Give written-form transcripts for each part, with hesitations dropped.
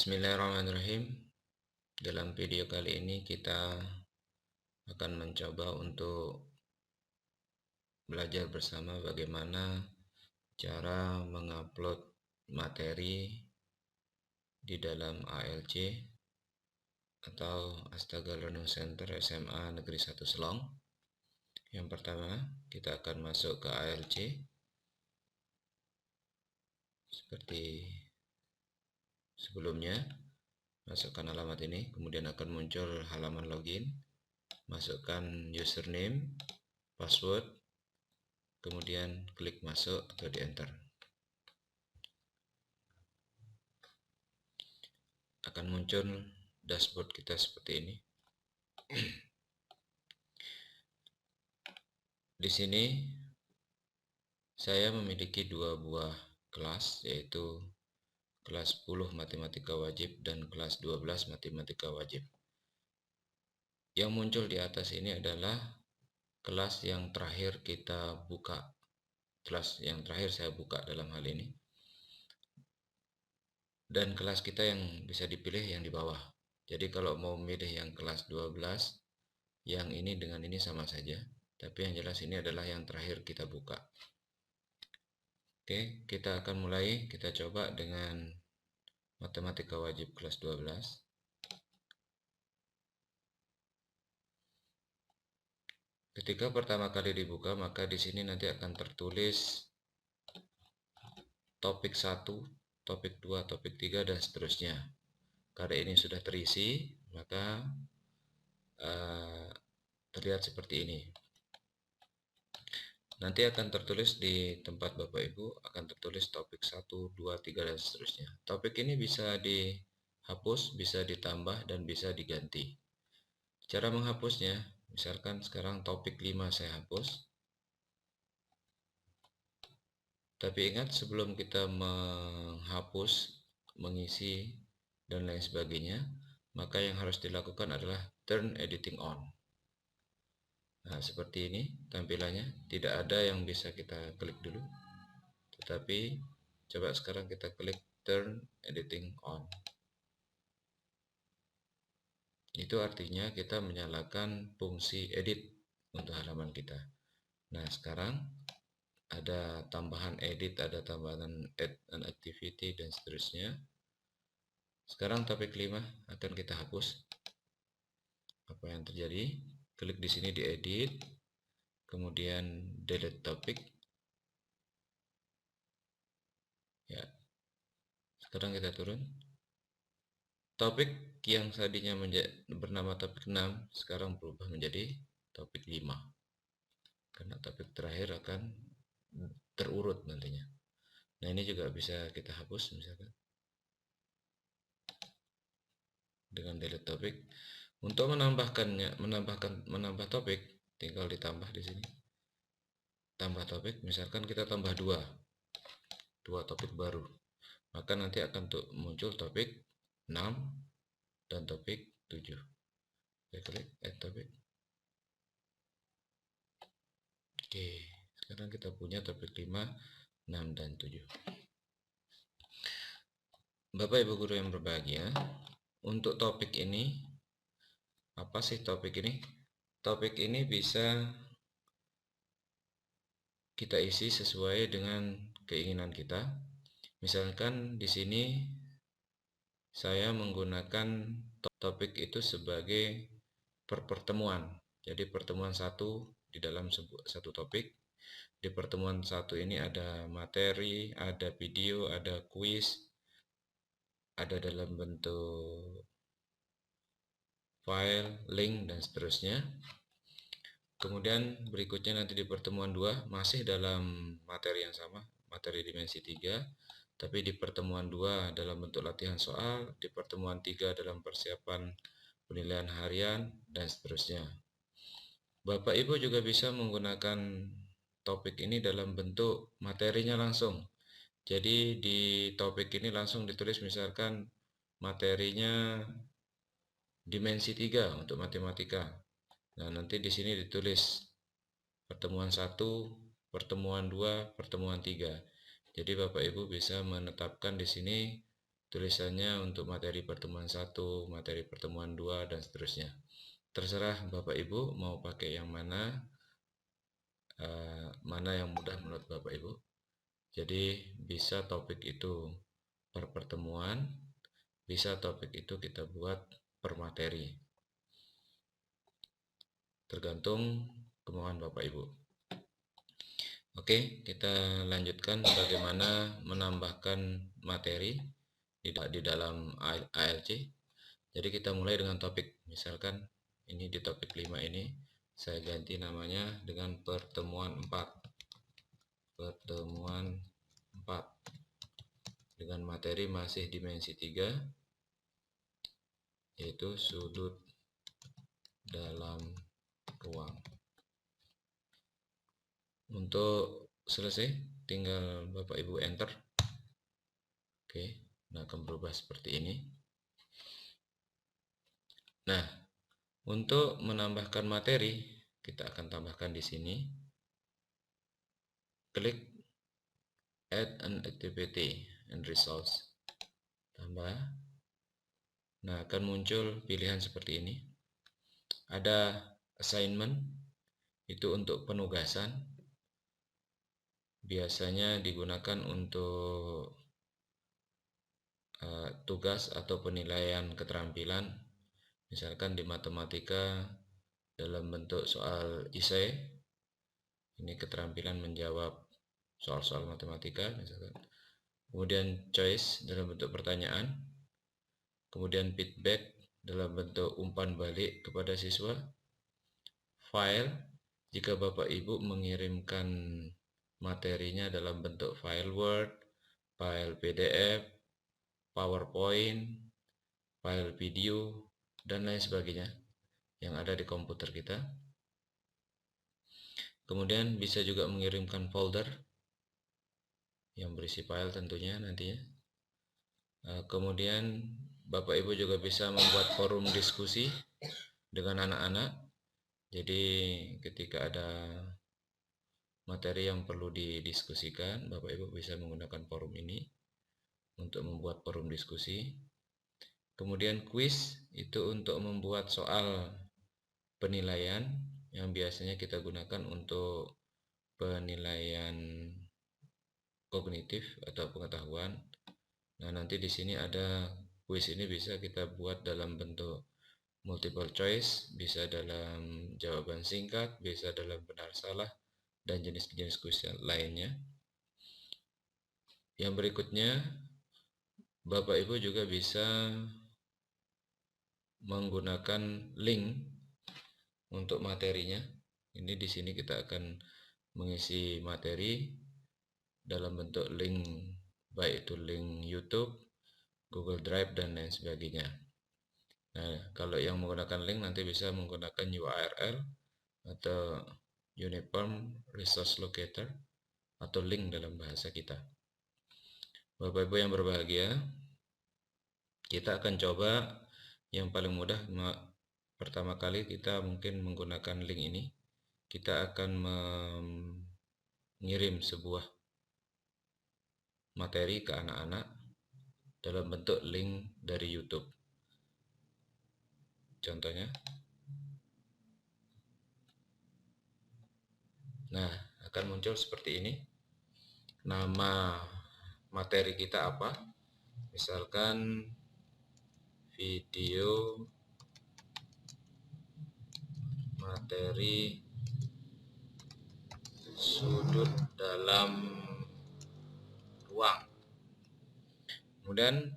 Bismillahirrahmanirrahim. Dalam video kali ini kita akan mencoba untuk belajar bersama bagaimana cara mengupload materi di dalam ALC atau Astaga Learning Center SMA Negeri 1 Selong. Yang pertama, kita akan masuk ke ALC seperti sebelumnya. Masukkan alamat ini, kemudian akan muncul halaman login. Masukkan username, password, kemudian klik masuk atau di enter. Akan muncul dashboard kita seperti ini. Di sini saya memiliki dua buah kelas, yaitu kelas 10 matematika wajib dan kelas 12 matematika wajib. Yang muncul di atas ini adalah kelas yang terakhir kita buka. Kelas yang terakhir saya buka dalam hal ini. Dan kelas kita yang bisa dipilih yang di bawah. Jadi kalau mau milih yang kelas 12, yang ini dengan ini sama saja. Tapi yang jelas ini adalah yang terakhir kita buka. Oke, kita akan mulai. Kita coba dengan matematika wajib kelas 12. Ketika pertama kali dibuka, maka di sini nanti akan tertulis topik 1, topik 2, topik 3, dan seterusnya. Karena ini sudah terisi, maka terlihat seperti ini. Nanti akan tertulis di tempat Bapak Ibu, akan tertulis topik 1, 2, 3, dan seterusnya. Topik ini bisa dihapus, bisa ditambah, dan bisa diganti. Cara menghapusnya, misalkan sekarang topik 5 saya hapus. Tapi ingat, sebelum kita menghapus, mengisi, dan lain sebagainya, maka yang harus dilakukan adalah turn editing on. Nah, seperti ini tampilannya. Tidak ada yang bisa kita klik dulu. Tetapi coba sekarang kita klik turn editing on. Itu artinya kita menyalakan fungsi edit untuk halaman kita. Nah, sekarang ada tambahan edit, ada tambahan add an activity, dan seterusnya. Sekarang topik 5 akan kita hapus. Apa yang terjadi? Klik di sini di edit, kemudian delete topik. Ya. Sekarang kita turun. Topik yang tadinya bernama topik 6 sekarang berubah menjadi topik 5. Karena topik terakhir akan terurut nantinya. Nah, ini juga bisa kita hapus misalkan dengan delete topik. Untuk menambah topik, tinggal ditambah di sini. Tambah topik, misalkan kita tambah dua topik baru. Maka nanti akan muncul topik 6 dan topik 7. Saya klik add topik. Oke, sekarang kita punya topik 5, 6, dan 7. Bapak Ibu guru yang berbahagia, untuk topik ini, apa sih topik ini? Topik ini bisa kita isi sesuai dengan keinginan kita. Misalkan di sini saya menggunakan topik itu sebagai pertemuan. Jadi pertemuan satu di dalam satu topik. Di pertemuan satu ini ada materi, ada video, ada kuis, ada dalam bentuk file, link, dan seterusnya. Kemudian berikutnya nanti di pertemuan 2 masih dalam materi yang sama, materi dimensi 3, tapi di pertemuan 2 dalam bentuk latihan soal, di pertemuan 3 dalam persiapan penilaian harian, dan seterusnya. Bapak Ibu juga bisa menggunakan topik ini dalam bentuk materinya langsung. Jadi di topik ini langsung ditulis misalkan materinya dimensi 3 untuk matematika. Nah, nanti di sini ditulis pertemuan 1, pertemuan 2, pertemuan 3. Jadi Bapak Ibu bisa menetapkan di sini tulisannya untuk materi pertemuan 1, materi pertemuan 2, dan seterusnya. Terserah Bapak Ibu mau pakai yang mana, yang mudah menurut Bapak Ibu. Jadi bisa topik itu per pertemuan, bisa topik itu kita buat per materi. Tergantung kemauan Bapak Ibu. Oke, kita lanjutkan bagaimana menambahkan materi di dalam ALC. Jadi kita mulai dengan topik. Misalkan ini di topik 5 ini saya ganti namanya dengan pertemuan 4. Pertemuan 4 dengan materi masih dimensi 3, yaitu sudut dalam ruang. Untuk selesai tinggal Bapak Ibu enter. Oke, nah akan berubah seperti ini. Nah, untuk menambahkan materi kita akan tambahkan di sini. Klik add an activity and results. Tambah. Nah, akan muncul pilihan seperti ini. Ada assignment, itu untuk penugasan. Biasanya digunakan untuk tugas atau penilaian keterampilan. Misalkan di matematika dalam bentuk soal esai. Ini keterampilan menjawab soal-soal matematika misalkan. Kemudian choice dalam bentuk pertanyaan. Kemudian feedback dalam bentuk umpan balik kepada siswa. File, jika Bapak Ibu mengirimkan materinya dalam bentuk file Word, file PDF, PowerPoint, file video, dan lain sebagainya yang ada di komputer kita. Kemudian bisa juga mengirimkan folder yang berisi file tentunya nantinya. Kemudian Bapak Ibu juga bisa membuat forum diskusi dengan anak-anak. Jadi ketika ada materi yang perlu didiskusikan, Bapak Ibu bisa menggunakan forum ini untuk membuat forum diskusi. Kemudian quiz itu untuk membuat soal penilaian yang biasanya kita gunakan untuk penilaian kognitif atau pengetahuan. Nah, nanti di sini ada quiz ini bisa kita buat dalam bentuk multiple choice, bisa dalam jawaban singkat, bisa dalam benar salah, dan jenis-jenis kuis lainnya. Yang berikutnya, Bapak Ibu juga bisa menggunakan link untuk materinya. Ini di sini kita akan mengisi materi dalam bentuk link, baik itu link YouTube, Google Drive, dan lain sebagainya. Nah, kalau yang menggunakan link nanti bisa menggunakan URL atau Uniform Resource Locator atau link dalam bahasa kita. Bapak Ibu yang berbahagia, kita akan coba yang paling mudah. Pertama kali kita mungkin menggunakan link ini. Kita akan mengirim sebuah materi ke anak-anak dalam bentuk link dari YouTube. Contohnya. Nah, akan muncul seperti ini. Nama materi kita apa? Misalkan video materi sudut dalam ruang. Kemudian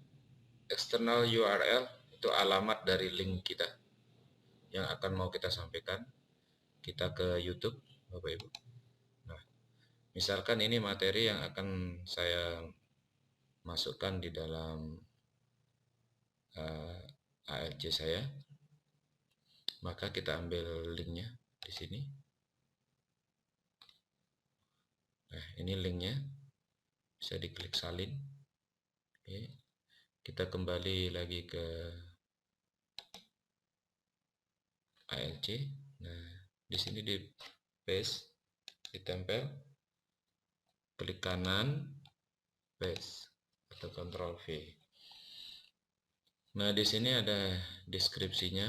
external URL itu alamat dari link kita yang akan mau kita sampaikan. Kita ke YouTube, Bapak Ibu. Nah, misalkan ini materi yang akan saya masukkan di dalam ALC saya, maka kita ambil linknya di sini. Nah, ini linknya, bisa diklik salin. Oke. Kita kembali lagi ke ALC. Nah, di sini di paste, ditempel, klik kanan, paste atau Ctrl V. Nah, di sini ada deskripsinya.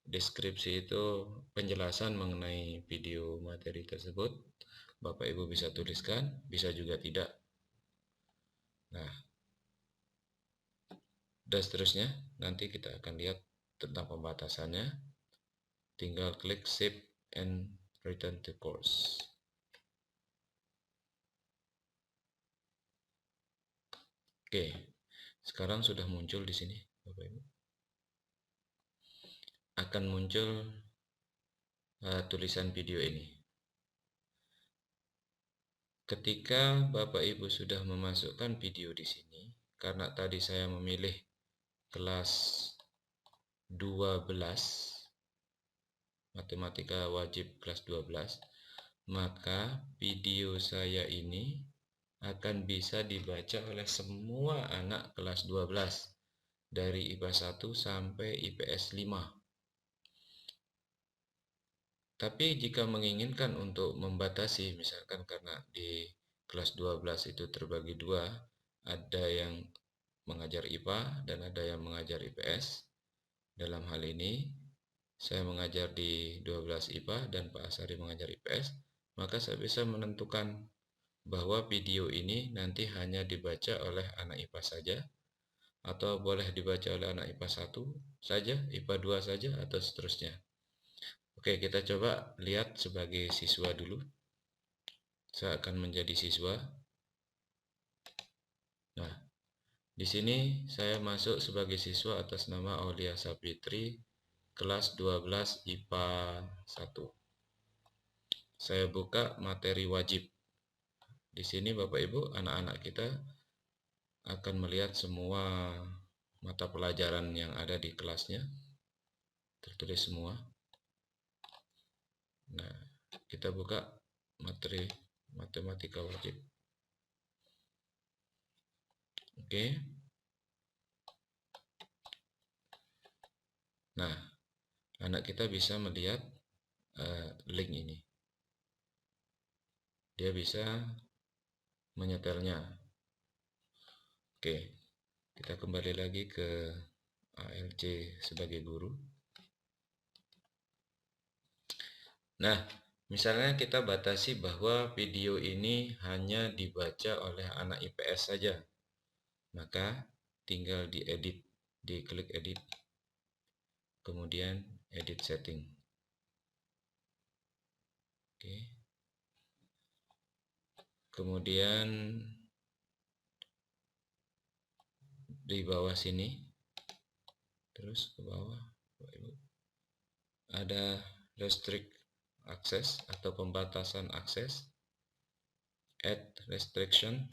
Deskripsi itu penjelasan mengenai video materi tersebut. Bapak Ibu bisa tuliskan, bisa juga tidak. Nah, dan seterusnya nanti kita akan lihat tentang pembatasannya. Tinggal klik save and return to course. Oke, sekarang sudah muncul di sini, Bapak Ibu. Akan muncul tulisan video ini. Ketika Bapak Ibu sudah memasukkan video di sini, karena tadi saya memilih kelas 12, matematika wajib kelas 12, maka video saya ini akan bisa dibaca oleh semua anak kelas 12 dari IPA 1 sampai IPS 5. Tapi jika menginginkan untuk membatasi, misalkan karena di kelas 12 itu terbagi dua, ada yang mengajar IPA dan ada yang mengajar IPS. Dalam hal ini, saya mengajar di 12 IPA dan Pak Asari mengajar IPS, maka saya bisa menentukan bahwa video ini nanti hanya dibaca oleh anak IPA saja, atau boleh dibaca oleh anak IPA 1 saja, IPA 2 saja, atau seterusnya. Oke, kita coba lihat sebagai siswa dulu. Saya akan menjadi siswa. Nah, di sini saya masuk sebagai siswa atas nama Aulia Sapitri, kelas 12 IPA 1. Saya buka materi wajib. Di sini Bapak Ibu, anak-anak kita akan melihat semua mata pelajaran yang ada di kelasnya. Tertulis semua. Nah, kita buka materi matematika wajib. Oke. Nah, anak kita bisa melihat link ini. Dia bisa menyetelnya. Oke, kita kembali lagi ke ALC sebagai guru. Nah, misalnya kita batasi bahwa video ini hanya dibaca oleh anak IPS saja. Maka tinggal diedit, diklik edit, kemudian edit setting. Oke. Kemudian di bawah sini, terus ke bawah, ada restrict access atau pembatasan akses, add restriction,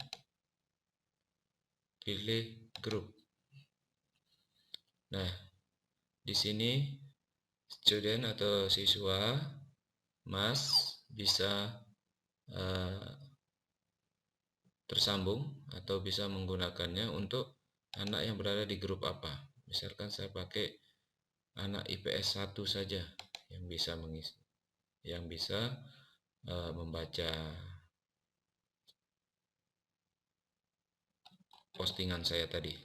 pilih group. Nah, di sini student atau siswa Mas bisa tersambung atau bisa menggunakannya untuk anak yang berada di grup apa. Misalkan saya pakai anak IPS 1 saja yang bisa mengisi, yang bisa membaca postingan saya tadi.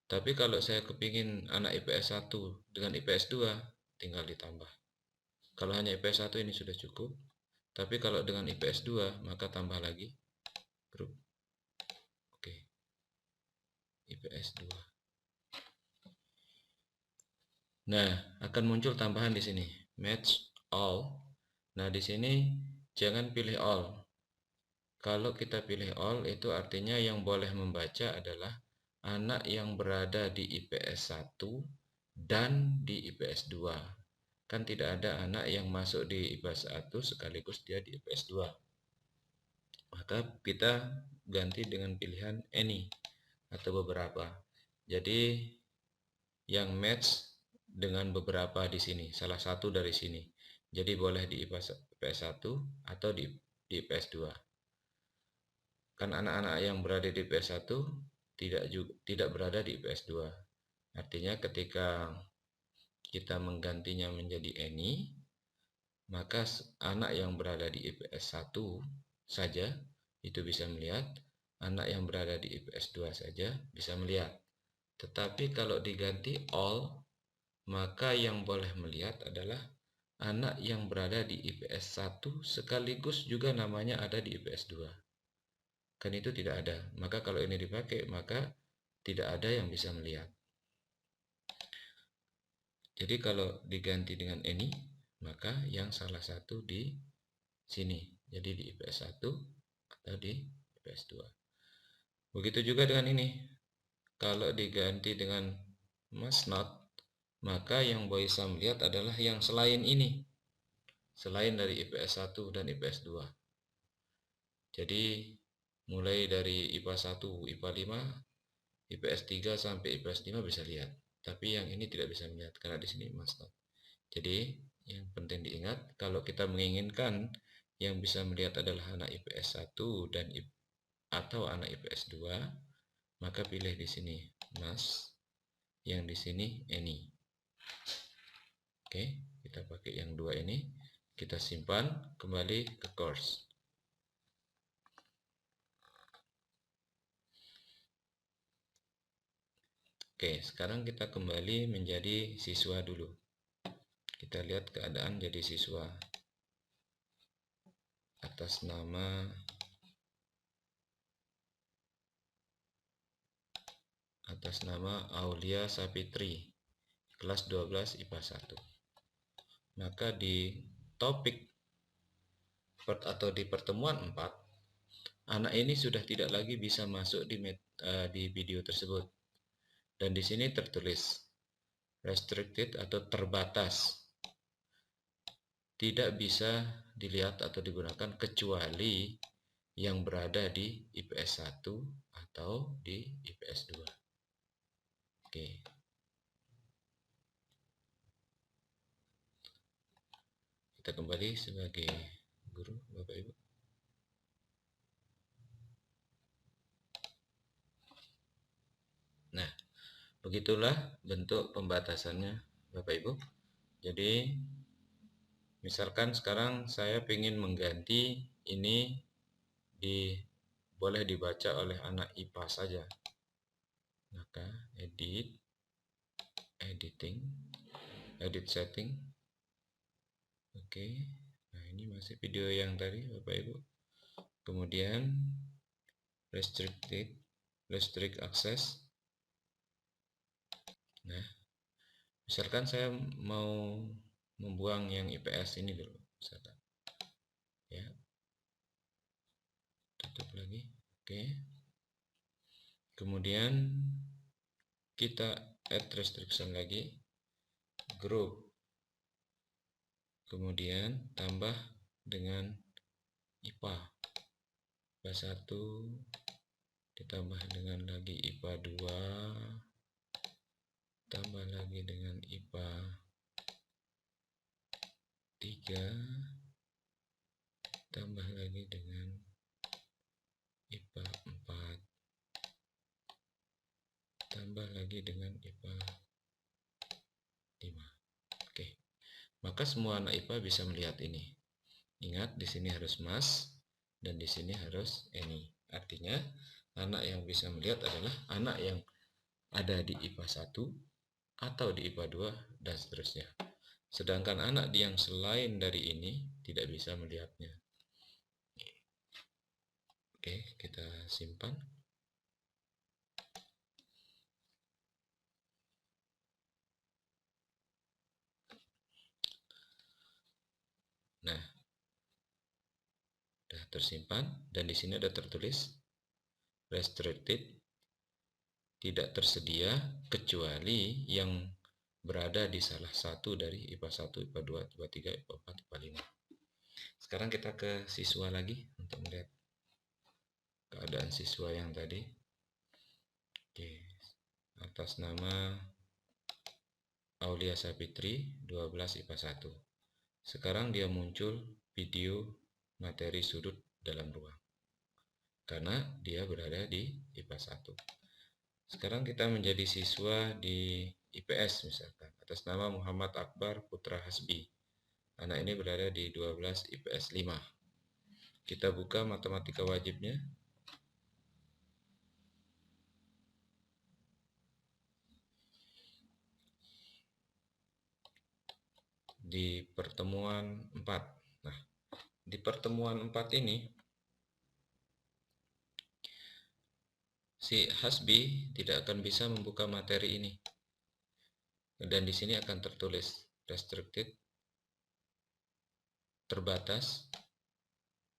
Tapi kalau saya kepingin anak IPS 1 dengan IPS 2, tinggal ditambah. Kalau hanya IPS 1 ini sudah cukup. Tapi kalau dengan IPS 2, maka tambah lagi grup. Oke. IPS 2. Nah, akan muncul tambahan di sini, match all. Nah, di sini jangan pilih all. Kalau kita pilih all, itu artinya yang boleh membaca adalah anak yang berada di IPS 1 dan di IPS 2. Kan tidak ada anak yang masuk di IPS 1 sekaligus dia di IPS 2. Maka kita ganti dengan pilihan any atau beberapa. Jadi yang match dengan beberapa di sini, salah satu dari sini. Jadi boleh di IPS 1 atau di IPS 2. Kan anak-anak yang berada di IPS 1 tidak berada di IPS 2. Artinya ketika kita menggantinya menjadi any, maka anak yang berada di IPS 1 saja itu bisa melihat, anak yang berada di IPS 2 saja bisa melihat. Tetapi kalau diganti all, maka yang boleh melihat adalah anak yang berada di IPS 1 sekaligus juga namanya ada di IPS 2. Kan itu tidak ada. Maka kalau ini dipakai, maka tidak ada yang bisa melihat. Jadi kalau diganti dengan ini, maka yang salah satu di sini. Jadi di IPS 1 atau di IPS 2. Begitu juga dengan ini. Kalau diganti dengan must not, maka yang bisa melihat adalah yang selain ini. Selain dari IPS 1 dan IPS 2. Jadi mulai dari IPA 1, IPA 5, IPS 3 sampai IPS 5 bisa lihat. Tapi yang ini tidak bisa melihat karena di sini must not. Jadi yang penting diingat, kalau kita menginginkan yang bisa melihat adalah anak IPS 1 dan atau anak IPS 2, maka pilih di sini must, yang di sini any. Oke, kita pakai yang dua ini, kita simpan kembali ke course. Oke, sekarang kita kembali menjadi siswa dulu. Kita lihat keadaan jadi siswa. Atas nama Aulia Sapitri, kelas 12 IPA 1. Maka di topik atau di pertemuan 4, anak ini sudah tidak lagi bisa masuk di video tersebut. Dan di sini tertulis restricted atau terbatas. Tidak bisa dilihat atau digunakan kecuali yang berada di IPS 1 atau di IPS 2. Oke. Kita kembali sebagai guru, Bapak Ibu. Nah, begitulah bentuk pembatasannya, Bapak Ibu. Jadi, misalkan sekarang saya ingin mengganti ini boleh dibaca oleh anak IPA saja. Maka edit setting. Oke. Nah, ini masih video yang tadi, Bapak Ibu. Kemudian restrict access. Nah, misalkan saya mau membuang yang IPS ini dulu, misalkan. Ya. Tutup lagi. Oke. Kemudian kita add restriction lagi, group. Kemudian tambah dengan IPA 1 ditambah dengan lagi IPA 2, tambah lagi dengan IPA 3, tambah lagi dengan IPA 4, tambah lagi dengan IPA 5. Oke. Maka semua anak IPA bisa melihat ini. Ingat, di sini harus must dan di sini harus any. Artinya, anak yang bisa melihat adalah anak yang ada di IPA 1 atau di IPA 2 dan seterusnya. Sedangkan anak yang selain dari ini tidak bisa melihatnya. Oke, kita simpan. Nah, sudah tersimpan dan di sini ada tertulis restricted, tidak tersedia kecuali yang berada di salah satu dari IPA 1, IPA 2, IPA 3, IPA 4, IPA 5. Sekarang kita ke siswa lagi untuk melihat keadaan siswa yang tadi. Oke, atas nama Aulia Sapitri, 12 IPA 1. Sekarang dia muncul video materi sudut dalam ruang. Karena dia berada di IPA 1. Sekarang kita menjadi siswa di IPS misalkan. Atas nama Muhammad Akbar Putra Hasbi. Anak ini berada di 12 IPS 5. Kita buka matematika wajibnya. di pertemuan 4. Nah, di pertemuan 4 ini si Hasbi tidak akan bisa membuka materi ini. Dan di sini akan tertulis restricted, terbatas,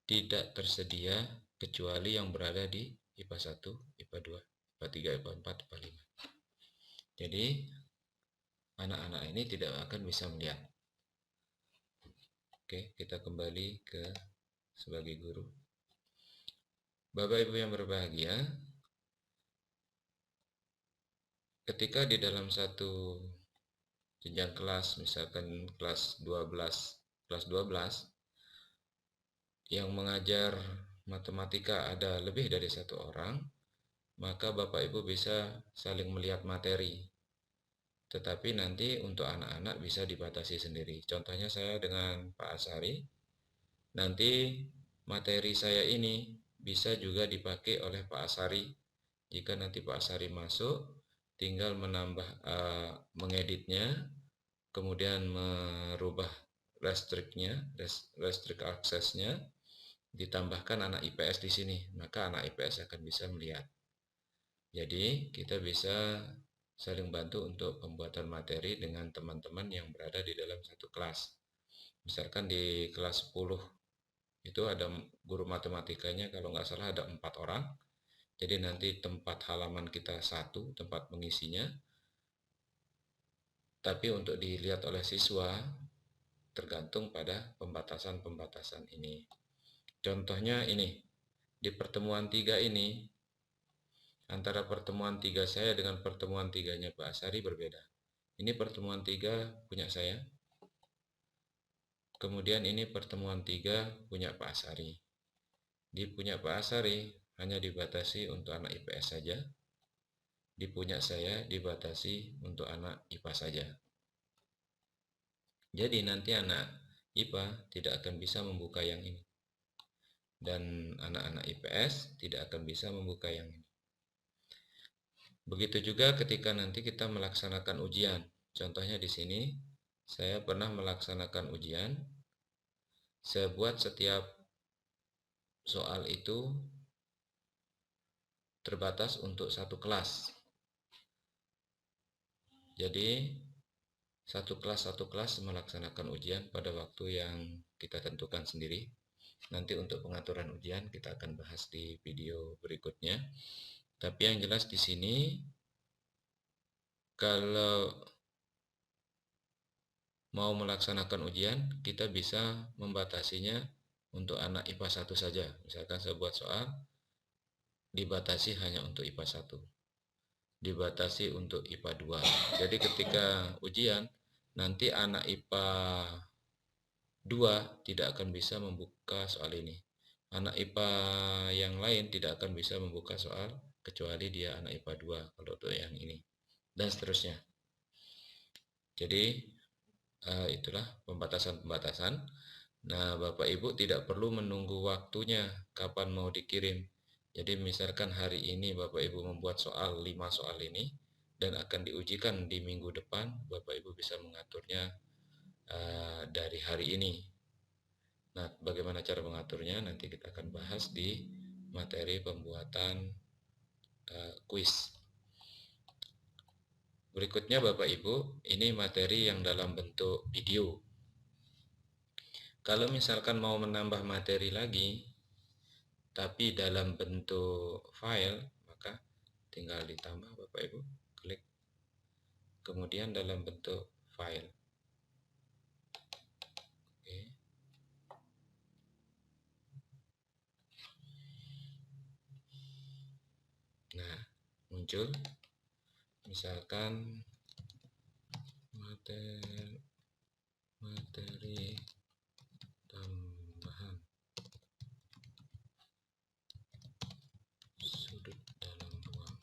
tidak tersedia kecuali yang berada di IPA 1, IPA 2, IPA 3, IPA 4, IPA 5. Jadi anak-anak ini tidak akan bisa melihat. Oke, kita kembali ke sebagai guru. Bapak Ibu yang berbahagia, ketika di dalam satu jenjang kelas, misalkan kelas 12, yang mengajar matematika ada lebih dari satu orang, maka Bapak Ibu bisa saling melihat materi. Tetapi nanti untuk anak-anak bisa dibatasi sendiri. Contohnya saya dengan Pak Asari, nanti materi saya ini bisa juga dipakai oleh Pak Asari. Jika nanti Pak Asari masuk, tinggal menambah, mengeditnya, kemudian merubah restrict aksesnya, ditambahkan anak IPS di sini, maka anak IPS akan bisa melihat. Jadi kita bisa saling bantu untuk pembuatan materi dengan teman-teman yang berada di dalam satu kelas. Misalkan di kelas 10 itu ada guru matematikanya, kalau nggak salah ada 4 orang. Jadi nanti tempat halaman kita 1, tempat mengisinya. Tapi untuk dilihat oleh siswa tergantung pada pembatasan-pembatasan ini. Contohnya ini, di pertemuan 3 ini, antara pertemuan 3 saya dengan pertemuan 3-nya Pak Asari berbeda. Ini pertemuan 3 punya saya. Kemudian ini pertemuan 3 punya Pak Asari. Di punya Pak Asari hanya dibatasi untuk anak IPS saja. Di punya saya dibatasi untuk anak IPA saja. Jadi nanti anak IPA tidak akan bisa membuka yang ini. Dan anak-anak IPS tidak akan bisa membuka yang ini. Begitu juga ketika nanti kita melaksanakan ujian. Contohnya di sini, saya pernah melaksanakan ujian. Saya buat setiap soal itu terbatas untuk satu kelas. Jadi, satu kelas melaksanakan ujian pada waktu yang kita tentukan sendiri. Nanti untuk pengaturan ujian kita akan bahas di video berikutnya. Tapi yang jelas di sini, kalau mau melaksanakan ujian, kita bisa membatasinya untuk anak IPA 1 saja. Misalkan saya buat soal, dibatasi hanya untuk IPA 1. Dibatasi untuk IPA 2. Jadi ketika ujian, nanti anak IPA 2 tidak akan bisa membuka soal ini. Anak IPA yang lain tidak akan bisa membuka soal, kecuali dia anak IPA 2, kalau untuk yang ini. Dan seterusnya. Jadi, itulah pembatasan-pembatasan. Nah, Bapak Ibu tidak perlu menunggu waktunya kapan mau dikirim. Jadi misalkan hari ini Bapak Ibu membuat soal 5 soal ini dan akan diujikan di minggu depan, Bapak Ibu bisa mengaturnya dari hari ini. Nah, bagaimana cara mengaturnya nanti kita akan bahas di materi pembuatan kuis. Berikutnya Bapak Ibu, ini materi yang dalam bentuk video. Kalau misalkan mau menambah materi lagi, tapi dalam bentuk file, maka tinggal ditambah Bapak Ibu, klik. Kemudian dalam bentuk file. Oke. Nah, muncul misalkan materi tambahan sudut dalam ruang.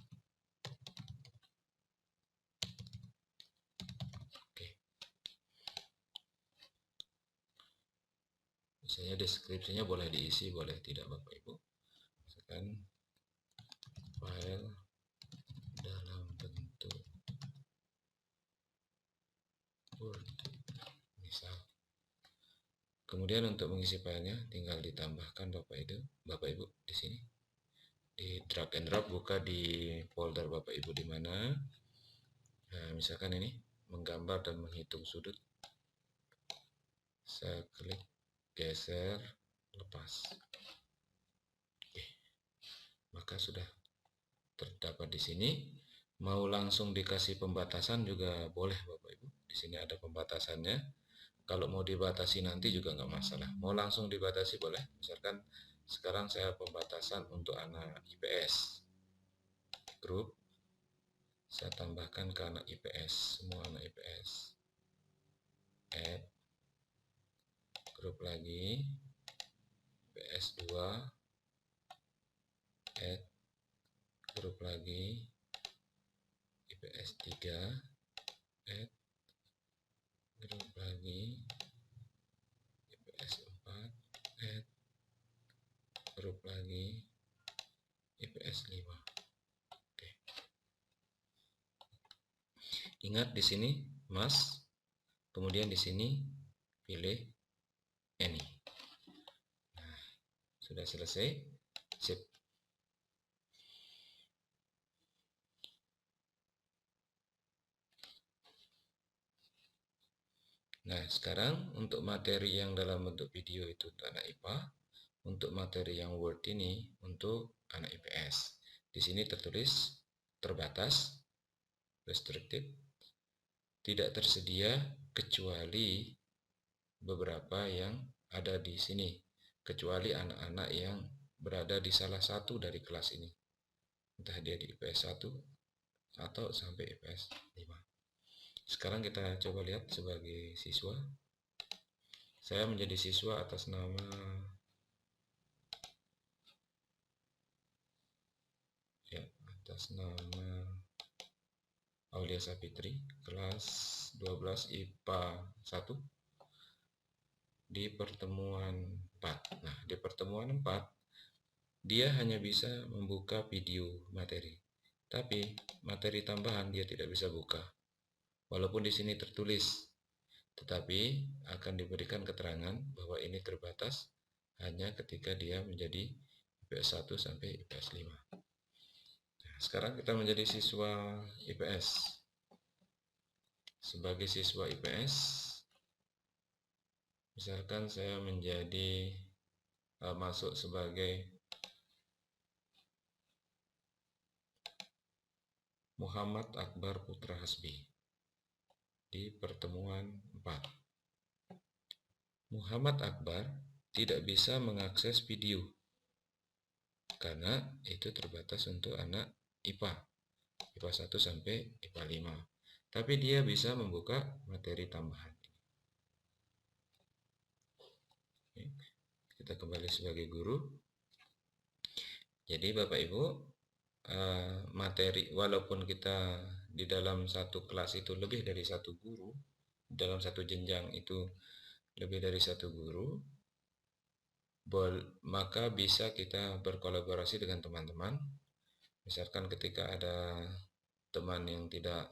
Oke. Misalnya deskripsinya boleh diisi, boleh tidak Bapak Ibu. Misalkan file dalam bentuk Word, misal. Kemudian untuk mengisi filenya tinggal ditambahkan Bapak Ibu di sini. Di drag and drop, buka di folder Bapak Ibu di mana. Nah, misalkan ini menggambar dan menghitung sudut. Saya klik, geser, lepas. Oke. Maka sudah terdapat di sini. Mau langsung dikasih pembatasan juga boleh Bapak Ibu. Di sini ada pembatasannya. Kalau mau dibatasi nanti juga nggak masalah. Mau langsung dibatasi boleh. Misalkan sekarang saya pembatasan untuk anak IPS. Grup. Saya tambahkan ke anak IPS. Semua anak IPS. Add. Grup lagi. IPS 2. Add. Grup lagi. IPS 3. Add. Grup lagi. IPS 4. Add. Grup lagi. IPS 5. Oke. Ingat di sini Mas. Kemudian di sini pilih any. Nah, sudah selesai. Sip. Nah, sekarang untuk materi yang dalam bentuk video itu untuk anak IPA, untuk materi yang Word ini untuk anak IPS. Di sini tertulis terbatas, restricted, tidak tersedia kecuali beberapa yang ada di sini, kecuali anak-anak yang berada di salah satu dari kelas ini. Entah dia di IPS 1 atau sampai IPS 5. Sekarang kita coba lihat sebagai siswa. Saya menjadi siswa atas nama Aulia Sapitri, kelas 12 IPA 1 di pertemuan 4. Nah, di pertemuan 4 dia hanya bisa membuka video materi. Tapi materi tambahan dia tidak bisa buka. Walaupun di sini tertulis, tetapi akan diberikan keterangan bahwa ini terbatas hanya ketika dia menjadi IPS 1 sampai IPS 5. Nah, sekarang kita menjadi siswa IPS. Sebagai siswa IPS, misalkan saya menjadi masuk sebagai Muhammad Akbar Putra Hasbi di pertemuan 4. Muhammad Akbar tidak bisa mengakses video karena itu terbatas untuk anak IPA 1 sampai IPA 5. Tapi dia bisa membuka materi tambahan. Kita kembali sebagai guru. Jadi Bapak Ibu, materi walaupun kita di dalam satu kelas itu lebih dari satu guru, dalam satu jenjang itu lebih dari satu guru, maka bisa kita berkolaborasi dengan teman-teman. Misalkan ketika ada teman yang tidak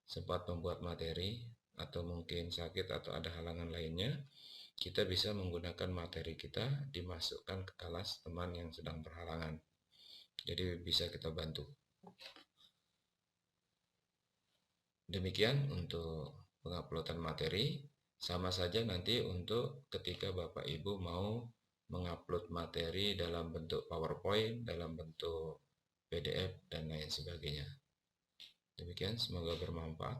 sempat membuat materi atau mungkin sakit atau ada halangan lainnya, kita bisa menggunakan materi kita dimasukkan ke kelas teman yang sedang berhalangan. Jadi bisa kita bantu. Demikian untuk penguploadan materi. Sama saja nanti untuk ketika Bapak Ibu mau mengupload materi dalam bentuk PowerPoint, dalam bentuk PDF, dan lain sebagainya. Demikian, semoga bermanfaat.